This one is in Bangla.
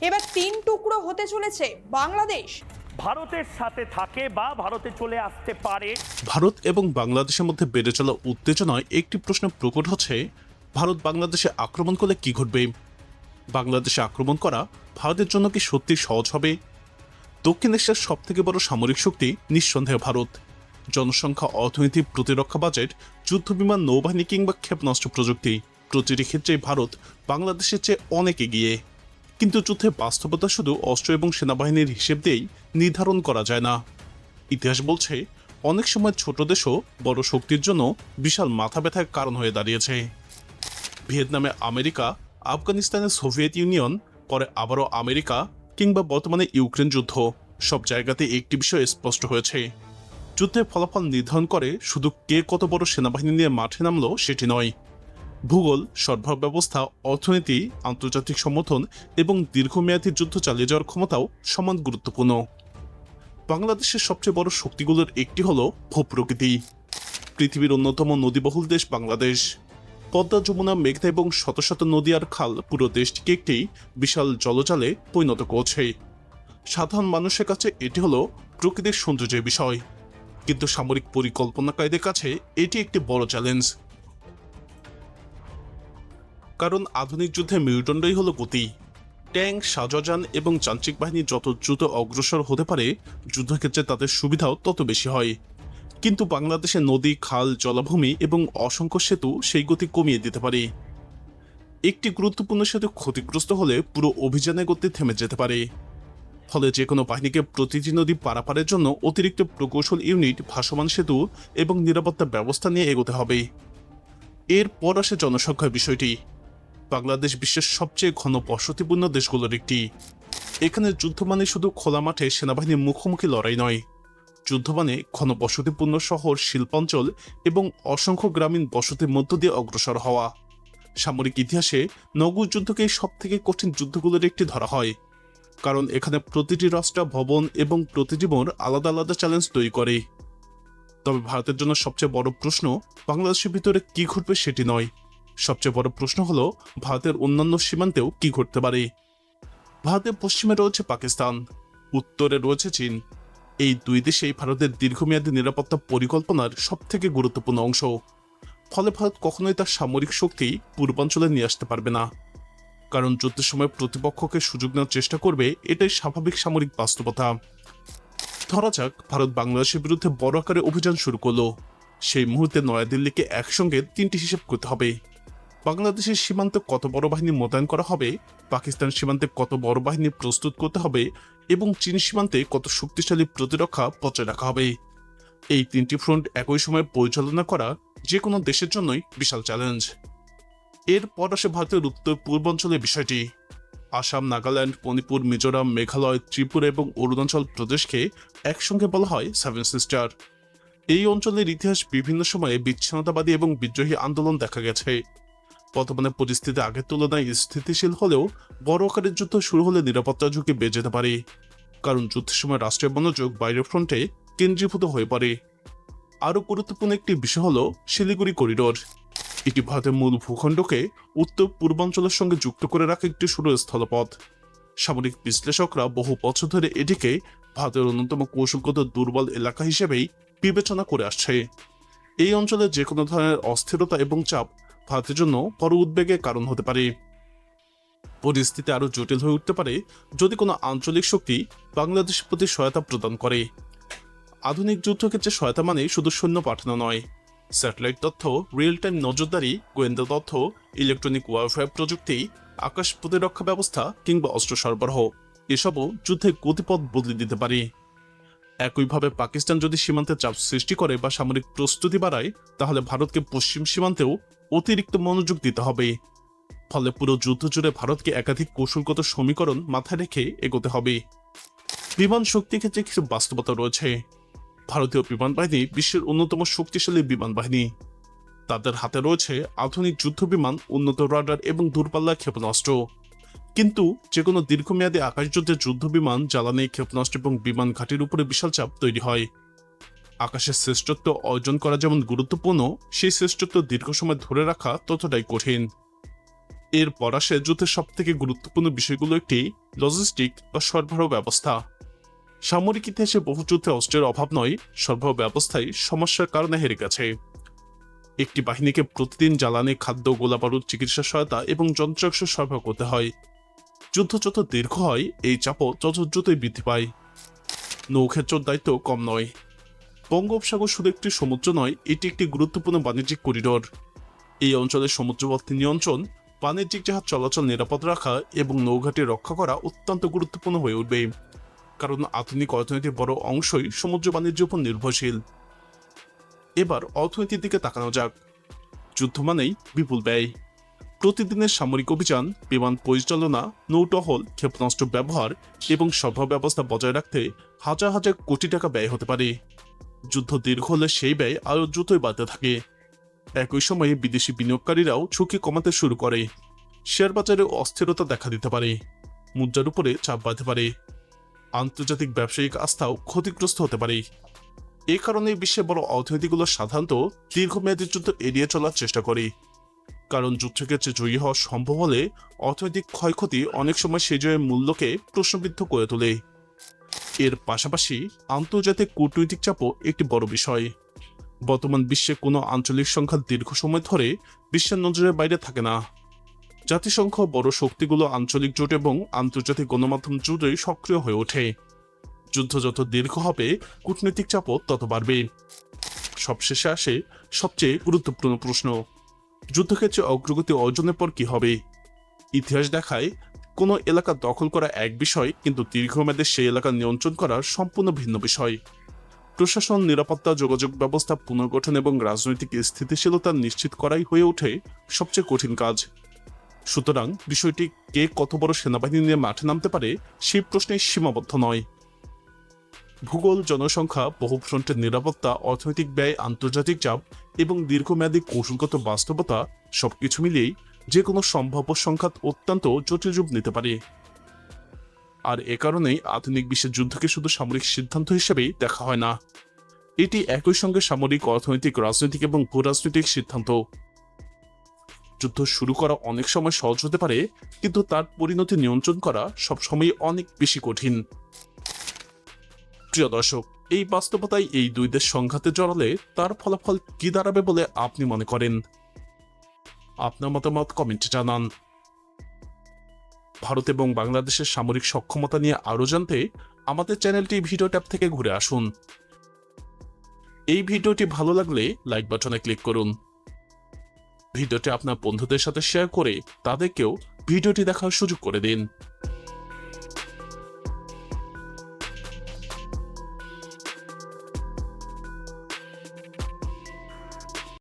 এবার তিন টুকরো হতে চলেছে বাংলাদেশ। ভারতের সাথে থাকে বা ভারতে চলে আসতে পারে। ভারত এবং বাংলাদেশের মধ্যে বেড়ে চলা উত্তেজনায় একটি প্রশ্ন প্রকট হচ্ছে, ভারত বাংলাদেশে আক্রমণ করলে কি ঘটবে? বাংলাদেশে আক্রমণ করা ভারতের জন্য কি সত্যি সহজ হবে? দক্ষিণ এশিয়ার সবথেকে বড় সামরিক শক্তি নিঃসন্দেহে ভারত। জনসংখ্যা, অর্থনীতি, প্রতিরক্ষা বাজেট, যুদ্ধবিমান, নৌবাহিনী কিংবা ক্ষেপণাস্ত্র প্রযুক্তি, প্রতিটি ক্ষেত্রেই ভারত বাংলাদেশের চেয়ে অনেক এগিয়ে। কিন্তু যুদ্ধে বাস্তবতা শুধু অস্ত্র এবং সেনাবাহিনীর হিসেব দিয়েই নির্ধারণ করা যায় না। ইতিহাস বলছে, অনেক সময় ছোট দেশও বড় শক্তির জন্য বিশাল মাথা ব্যথার কারণ হয়ে দাঁড়িয়েছে। ভিয়েতনামে আমেরিকা, আফগানিস্তানে সোভিয়েত ইউনিয়ন, পরে আবারও আমেরিকা, কিংবা বর্তমানে ইউক্রেন যুদ্ধ, সব জায়গাতে একটি বিষয় স্পষ্ট হয়েছে, যুদ্ধের ফলাফল নির্ধারণ করে শুধু কে কত বড় সেনাবাহিনী নিয়ে মাঠে নামলো সেটি নয়। ভূগোল, সরবরাহ ব্যবস্থা, অর্থনীতি, আন্তর্জাতিক সমর্থন এবং দীর্ঘমেয়াদী যুদ্ধ চালিয়ে যাওয়ার ক্ষমতাও সমান গুরুত্বপূর্ণ। বাংলাদেশের সবচেয়ে বড় শক্তিগুলোর একটি হল ভূপ্রকৃতি। পৃথিবীর অন্যতম নদীবহুল দেশ বাংলাদেশ। পদ্মা, যমুনা, মেঘনা এবং শত শত নদী আর খাল পুরো দেশটিকে একটি বিশাল জলজালে পরিণত করছে। সাধারণ মানুষের কাছে এটি হলো প্রকৃতির সৌন্দর্যের বিষয়, কিন্তু সামরিক পরিকল্পনাকারীদের কাছে এটি একটি বড় চ্যালেঞ্জ। কারণ আধুনিক যুদ্ধে মেরুদণ্ডই হলো গতি। ট্যাঙ্ক, সাজযান এবং যান্ত্রিক বাহিনী যত দ্রুত অগ্রসর হতে পারে, যুদ্ধক্ষেত্রে তাদের সুবিধাও তত বেশি হয়। কিন্তু বাংলাদেশের নদী, খাল, জলাভূমি এবং অসংখ্য সেতু সেই গতি কমিয়ে দিতে পারে। একটি গুরুত্বপূর্ণ সেতু ক্ষতিগ্রস্ত হলে পুরো অভিযানের গতি থেমে যেতে পারে। ফলে যে কোনো বাহিনীকে প্রতিটি নদী পারাপারের জন্য অতিরিক্ত প্রকৌশল ইউনিট, ভাসমান সেতু এবং নিরাপত্তা ব্যবস্থা নিয়ে এগোতে হবে। এরপর আসে জনসংখ্যার বিষয়টি। বাংলাদেশ বিশ্বের সবচেয়ে ঘন বসতিপূর্ণ দেশগুলোর একটি। এখানে যুদ্ধ মানে শুধু খোলা মাঠে সেনাবাহিনীর মুখোমুখি লড়াই নয়। যুদ্ধ মানে ঘন বসতিপূর্ণ শহর, শিল্পাঞ্চল এবং অসংখ্য গ্রামীণ বসতির মধ্য দিয়ে অগ্রসর হওয়া। সামরিক ইতিহাসে নগর যুদ্ধকে সব থেকে কঠিন যুদ্ধগুলোর একটি ধরা হয়, কারণ এখানে প্রতিটি রাষ্ট্র, ভবন এবং প্রতিটি মোড় আলাদা আলাদা চ্যালেঞ্জ তৈরি করে। তবে ভারতের জন্য সবচেয়ে বড় প্রশ্ন বাংলাদেশের ভিতরে কি ঘটবে সেটি নয়। সবচেয়ে বড় প্রশ্ন হলো ভারতের অন্যান্য সীমান্তেও কি ঘটতে পারে। ভারতের পশ্চিমে রয়েছে পাকিস্তান, উত্তরে রয়েছে চীন। এই দুই দেশেই ভারতের দীর্ঘমেয়াদী নিরাপত্তা পরিকল্পনার সবথেকে গুরুত্বপূর্ণ অংশ। ফলে ভারত কখনোই তার সামরিক শক্তি পূর্বাঞ্চলে নিয়ে আসতে পারবে না, কারণ যুদ্ধের সময় প্রতিপক্ষকে সুযোগ নেওয়ার চেষ্টা করবে, এটাই স্বাভাবিক সামরিক বাস্তবতা। ধরা যাক ভারত বাংলাদেশের বিরুদ্ধে বড় আকারে অভিযান শুরু করলো। সেই মুহূর্তে নয়াদিল্লিকে একসঙ্গে তিনটি হিসেব করতে হবে। বাংলাদেশের সীমান্তে কত বড় বাহিনী মোতায়েন করা হবে, পাকিস্তান সীমান্তে কত বড় বাহিনী প্রস্তুত করতে হবে এবং চীন সীমান্তে কত শক্তিশালী প্রতিরক্ষা বজায় রাখা হবে। এই তিনটি ফ্রন্ট একই সময়ে পরিচালনা করা যে কোনো দেশের জন্যই বিশাল চ্যালেঞ্জ। এরপর আসে ভারতের উত্তর পূর্বাঞ্চলের বিষয়টি। আসাম, নাগাল্যান্ড, মণিপুর, মিজোরাম, মেঘালয়, ত্রিপুরা এবং অরুণাচল প্রদেশকে একসঙ্গে বলা হয় সেভেন সিস্টার। এই অঞ্চলের ইতিহাস বিভিন্ন সময়ে বিচ্ছিন্নতাবাদী এবং বিদ্রোহী আন্দোলন দেখা গেছে। বর্তমানে পরিস্থিতি আগের তুলনায় স্থিতিশীল হলেও বড় আকারের যুদ্ধ শুরু হলে নিরাপত্তা ঝুঁকি বেড়ে যেতে পারে, কারণ যুদ্ধের সময় রাষ্ট্রের মনোযোগ বাইরের ফ্রন্টে কেন্দ্রীভূত হয়ে পড়ে। আরও গুরুত্বপূর্ণ একটি বিষয় হল শিলিগুড়ি করিডোর। এটি ভারতের মূল ভূখণ্ডকে উত্তর পূর্বাঞ্চলের সঙ্গে যুক্ত করে রাখা একটি সরু স্থলপথ। সামরিক বিশ্লেষকরা বহু বছর ধরে এটিকে ভারতের অন্যতম কৌশলগত দুর্বল এলাকা হিসেবেই বিবেচনা করে আসছে। এই অঞ্চলে যে কোনো ধরনের অস্থিরতা এবং চাপ ভারতের জন্য বড় উদ্বেগের কারণ হতে পারে। পরিস্থিতি আরও জটিল হয়ে উঠতে পারে যদি কোনো আঞ্চলিক শক্তি বাংলাদেশের প্রতি সহায়তা প্রদান করে। আধুনিক যুদ্ধক্ষেত্রে সহায়তা মানে শুধু সৈন্য পাঠানো নয়। স্যাটেলাইট তথ্য, রিয়েল টাইম নজরদারি, গোয়েন্দা তথ্য, ইলেকট্রনিক ওয়ারফেয়ার প্রযুক্তি, আকাশ প্রতিরক্ষা ব্যবস্থা কিংবা অস্ত্র সরবরাহ, এসবও যুদ্ধের গতিপথ বদলে দিতে পারে। একইভাবে পাকিস্তান যদি সীমান্তে চাপ সৃষ্টি করে বা সামরিক প্রস্তুতি বাড়ায়, তাহলে ভারতকে পশ্চিম সীমান্তেও অতিরিক্ত মনোযোগ দিতে হবে। ফলে পুরো যুদ্ধ জুড়ে ভারতকে একাধিক কৌশলগত সমীকরণ মাথায় রেখে এগোতে হবে। বিমান শক্তির ক্ষেত্রে কিছু বাস্তবতা রয়েছে। ভারতীয় বিমান বাহিনী বিশ্বের অন্যতম শক্তিশালী বিমান বাহিনী। তাদের হাতে রয়েছে আধুনিক যুদ্ধ বিমান, উন্নত রাডার এবং দূরপাল্লার ক্ষেপণাস্ত্র। কিন্তু যে কোনো দীর্ঘমেয়াদী আকাশযুদ্ধে যুদ্ধ বিমান, জ্বালানি, ক্ষেপণাস্ত্র এবং বিমান ঘাঁটির উপরে বিশাল চাপ তৈরি হয়। আকাশের শ্রেষ্ঠত্ব অর্জন করা যেমন গুরুত্বপূর্ণ, সেই শ্রেষ্ঠত্ব দীর্ঘ সময় ধরে রাখা ততটাই কঠিন। এরপর আসে যুদ্ধের সব থেকে গুরুত্বপূর্ণ বিষয়গুলো একটি লজিস্টিক বা সরবরাহ ব্যবস্থা। সামরিক ইতিহাসে বহু যুদ্ধে অস্ত্রের অভাব নয়, সরবরাহ ব্যবস্থায় সমস্যার কারণে হেরে গেছে। একটি বাহিনীকে প্রতিদিন জ্বালানি, খাদ্য, গোলাবারুদ, চিকিৎসা সহায়তা এবং যন্ত্রাংশ সরবরাহ করতে হয়। যুদ্ধ যত দীর্ঘ হয় এই চাপও তত দ্রুতই বৃদ্ধি পায়। নৌক্ষেত্রের দায়িত্ব কম নয়। বঙ্গোপসাগর শুধু একটি সমুদ্র নয়, এটি একটি গুরুত্বপূর্ণ বাণিজ্যিক করিডোর। এই অঞ্চলের সমুদ্রপথ নিয়ন্ত্রণ, বাণিজ্যিক জাহাজ চলাচল নিরাপদ রাখা এবং নৌঘাটি রক্ষা করা অত্যন্ত গুরুত্বপূর্ণ হয়ে উঠবে, কারণ আধুনিক অর্থনীতির বড় অংশই সমুদ্র বাণিজ্যের উপর নির্ভরশীল। এবার অর্থনীতির দিকে তাকানো যাক। যুদ্ধ মানেই বিপুল ব্যয়। প্রতিদিনের সামরিক অভিযান, বিমান পরিচালনা, নৌটহল, ক্ষেপণাস্ত্র ব্যবহার এবং সরবরাহ ব্যবস্থা বজায় রাখতে হাজার হাজার কোটি টাকা ব্যয় হতে পারে। যুদ্ধ দীর্ঘ হলে সেই ব্যয় আরও দ্রুতই বাড়তে থাকে। একই সময়ে বিদেশি বিনিয়োগকারীরাও ঝুঁকি কমাতে শুরু করে। শেয়ার বাজারে অস্থিরতা দেখা দিতে পারে, মুদ্রার উপরে চাপ বাড়তে পারে, আন্তর্জাতিক ব্যবসায়িক আস্থাও ক্ষতিগ্রস্ত হতে পারে। এ কারণে বিশ্বের বড় অর্থনীতিগুলো সাধারণত দীর্ঘমেয়াদী যুদ্ধ এড়িয়ে চলার চেষ্টা করে, কারণ যুদ্ধক্ষেত্রে জয়ী হওয়া সম্ভব হলে অর্থনৈতিক ক্ষয়ক্ষতি অনেক সময় সেই জয়ের মূল্যকে প্রশ্নবিদ্ধ করে তোলে। এর পাশাপাশি আন্তর্জাতিক কূটনৈতিক চাপও একটি বড় বিষয়। বর্তমান বিশ্বে কোনো আঞ্চলিক সংঘাত দীর্ঘ সময় ধরে বিশ্বের নজরের বাইরে থাকে না। জাতিসংঘ, বড় শক্তিগুলো আঞ্চলিক জোট এবং আন্তর্জাতিক গণমাধ্যম জুড়েই সক্রিয় হয়ে ওঠে। যুদ্ধ যত দীর্ঘ হবে, কূটনৈতিক চাপও তত বাড়বে। সবশেষে আসে সবচেয়ে গুরুত্বপূর্ণ প্রশ্ন: যুদ্ধক্ষেত্রে অগ্রগতি অর্জনের পর কি হবে? ইতিহাস দেখায় কোনো এলাকা দখল করা এক বিষয়, কিন্তু দীর্ঘমেয়াদে সেই এলাকা নিয়ন্ত্রণ করা সম্পূর্ণ ভিন্ন বিষয়। প্রশাসন, নিরাপত্তা, যোগাযোগ ব্যবস্থা পুনর্গঠন এবং রাজনৈতিক স্থিতিশীলতা নিশ্চিত করাই হয়ে ওঠে সবচেয়ে কঠিন কাজ। সুতরাং বিষয়টি কে কত বড় সেনাবাহিনী নিয়ে মাঠে নামতে পারে সেই প্রশ্নে সীমাবদ্ধ নয়। ভূগোল, জনসংখ্যা, বহু ফ্রন্টের নিরাপত্তা, অর্থনৈতিক ব্যয়, আন্তর্জাতিক চাপ এবং দীর্ঘমেয়াদী কৌশলগত বাস্তবতা সবকিছু মিলিয়েই যে কোনো সম্ভাব্য সংঘাত অত্যন্ত জটিল রূপ নিতে পারে। আর এ কারণেই আধুনিক বিশ্বের যুদ্ধকে শুধু সামরিক সিদ্ধান্ত হিসেবেই দেখা হয় না, এটি একই সঙ্গে সামরিক, অর্থনৈতিক, রাজনৈতিক এবং ভূরাজনৈতিক সিদ্ধান্ত। যুদ্ধ শুরু করা অনেক সময় সহজ হতে পারে, কিন্তু তার পরিণতি নিয়ন্ত্রণ করা সবসময় অনেক বেশি কঠিন। প্রিয় দর্শক, এই বাস্তবতায় এই দুই দেশ সংঘাতে জড়ালে তার ফলাফল কি দাঁড়াবে বলে আপনি মনে করেন? আপনার মতামত কমেন্টে জানান। ভারত এবং বাংলাদেশের সামরিক সক্ষমতা নিয়ে আরও জানতে আমাদের চ্যানেলটি ভিডিও ট্যাব থেকে ঘুরে আসুন। এই ভিডিওটি ভালো লাগলে লাইক বাটনে ক্লিক করুন। ভিডিওটি আপনার বন্ধুদের সাথে শেয়ার করে তাদেরকেও ভিডিওটি দেখার সুযোগ করে দিন।